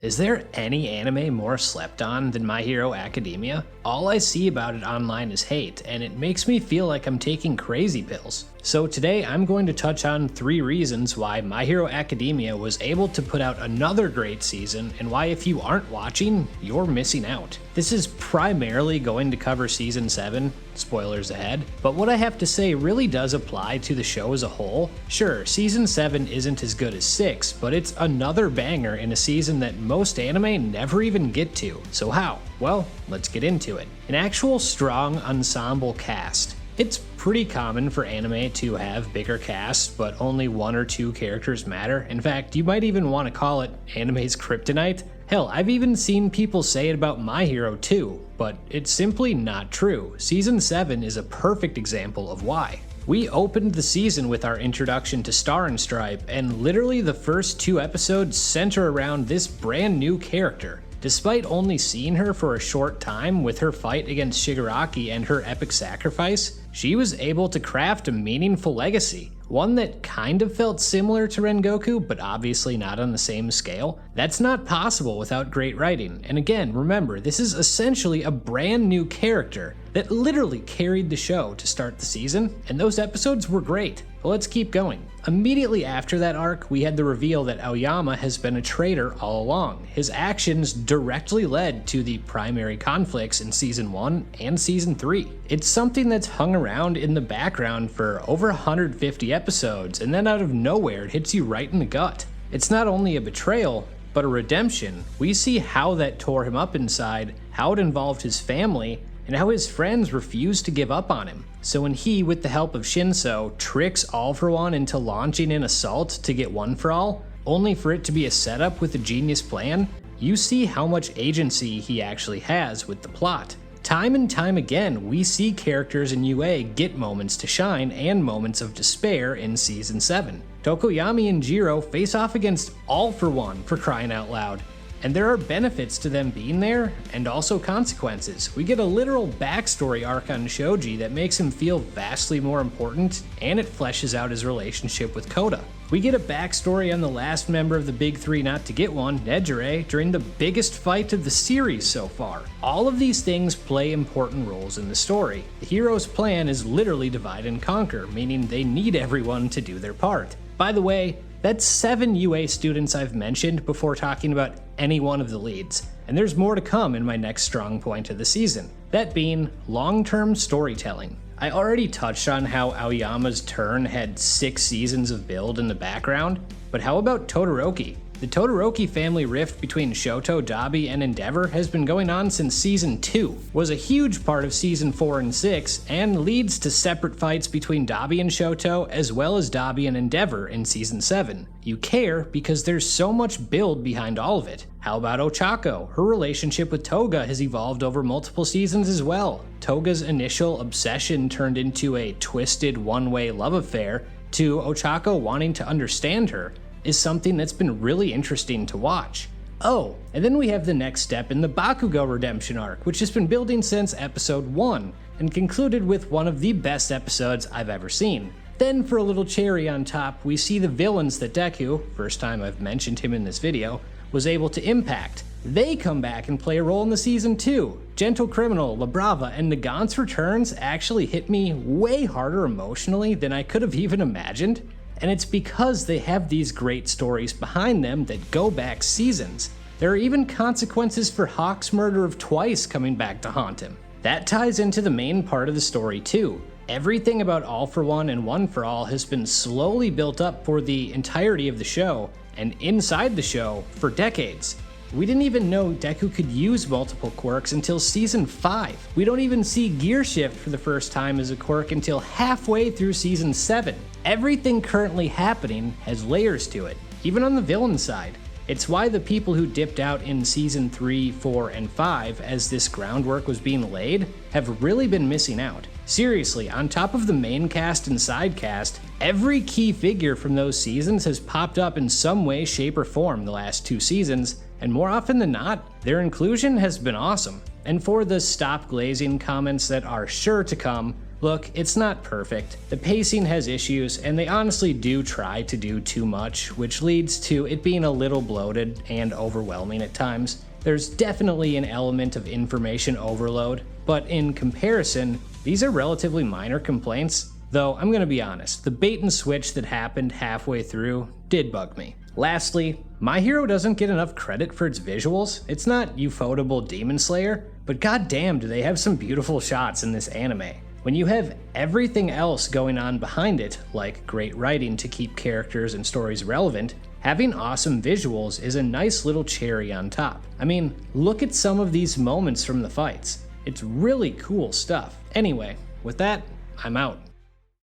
Is there any anime more slept on than My Hero Academia? All I see about it online is hate, and it makes me feel like I'm taking crazy pills. So today I'm going to touch on 3 reasons why My Hero Academia was able to put out another great season, and why if you aren't watching, you're missing out. This is primarily going to cover Season 7, spoilers ahead, but what I have to say really does apply to the show as a whole. Sure, Season 7 isn't as good as 6, but it's another banger in a season that most anime never even get to. So how? Well, let's get into it. An actual strong ensemble cast. It's pretty common for anime to have bigger casts, but only 1 or 2 characters matter. In fact, you might even want to call it anime's kryptonite. Hell, I've even seen people say it about My Hero too, but it's simply not true. Season 7 is a perfect example of why. We opened the season with our introduction to Star and Stripe, and literally the first 2 episodes center around this brand new character. Despite only seeing her for a short time with her fight against Shigaraki and her epic sacrifice, she was able to craft a meaningful legacy. One that kind of felt similar to Rengoku, but obviously not on the same scale. That's not possible without great writing. And again, remember, this is essentially a brand new character that literally carried the show to start the season, and those episodes were great. But let's keep going. Immediately after that arc, we had the reveal that Aoyama has been a traitor all along. His actions directly led to the primary conflicts in Season 1 and Season 3. It's something that's hung around in the background for over 150 episodes, and then out of nowhere it hits you right in the gut. It's not only a betrayal, but a redemption. We see how that tore him up inside, how it involved his family, and how his friends refused to give up on him. So when he, with the help of Shinso, tricks All For One into launching an assault to get One For All, only for it to be a setup with a genius plan, you see how much agency he actually has with the plot. Time and time again, we see characters in UA get moments to shine and moments of despair in Season 7. Tokoyami and Jiro face off against All For One, for crying out loud. And there are benefits to them being there, and also consequences. We get a literal backstory arc on Shoji that makes him feel vastly more important, and it fleshes out his relationship with Koda. We get a backstory on the last member of the Big Three not to get one, Nejire, during the biggest fight of the series so far. All of these things play important roles in the story. The hero's plan is literally divide and conquer, meaning they need everyone to do their part. By the way, that's 7 UA students I've mentioned before talking about any one of the leads, and there's more to come in my next strong point of the season, that being long-term storytelling. I already touched on how Aoyama's turn had 6 seasons of build in the background, but how about Todoroki? The Todoroki family rift between Shoto, Dabi, and Endeavor has been going on since Season 2, was a huge part of Season 4 and 6, and leads to separate fights between Dabi and Shoto, as well as Dabi and Endeavor in Season 7. You care because there's so much build behind all of it. How about Ochako? Her relationship with Toga has evolved over multiple seasons as well. Toga's initial obsession turned into a twisted one-way love affair, to Ochako wanting to understand her, is something that's been really interesting to watch. Oh, and then we have the next step in the Bakugo redemption arc, which has been building since episode 1, and concluded with one of the best episodes I've ever seen. Then for a little cherry on top, we see the villains that Deku, first time I've mentioned him in this video, was able to impact. They come back and play a role in the season 2. Gentle Criminal, La Brava, and Nagant's returns actually hit me way harder emotionally than I could have even imagined. And it's because they have these great stories behind them that go back seasons. There are even consequences for Hawk's murder of Twice coming back to haunt him. That ties into the main part of the story too. Everything about All For One and One For All has been slowly built up for the entirety of the show, and inside the show, for decades. We didn't even know Deku could use multiple quirks until Season 5. We don't even see Gear Shift for the first time as a quirk until halfway through Season 7. Everything currently happening has layers to it, even on the villain side. It's why the people who dipped out in Season 3, 4, and 5 as this groundwork was being laid have really been missing out. Seriously, on top of the main cast and side cast, every key figure from those seasons has popped up in some way, shape, or form the last 2 seasons, and more often than not, their inclusion has been awesome. And for the stop glazing comments that are sure to come, Look, it's not perfect. The pacing has issues, and they honestly do try to do too much, which leads to it being a little bloated and overwhelming at times. There's definitely an element of information overload, but in comparison, these are relatively minor complaints. Though I'm gonna be honest, the bait and switch that happened halfway through did bug me. Lastly, My Hero doesn't get enough credit for its visuals. It's not ufotable Demon Slayer, but goddamn do they have some beautiful shots in this anime. When you have everything else going on behind it, like great writing to keep characters and stories relevant, having awesome visuals is a nice little cherry on top. I mean, look at some of these moments from the fights. It's really cool stuff. Anyway, with that, I'm out.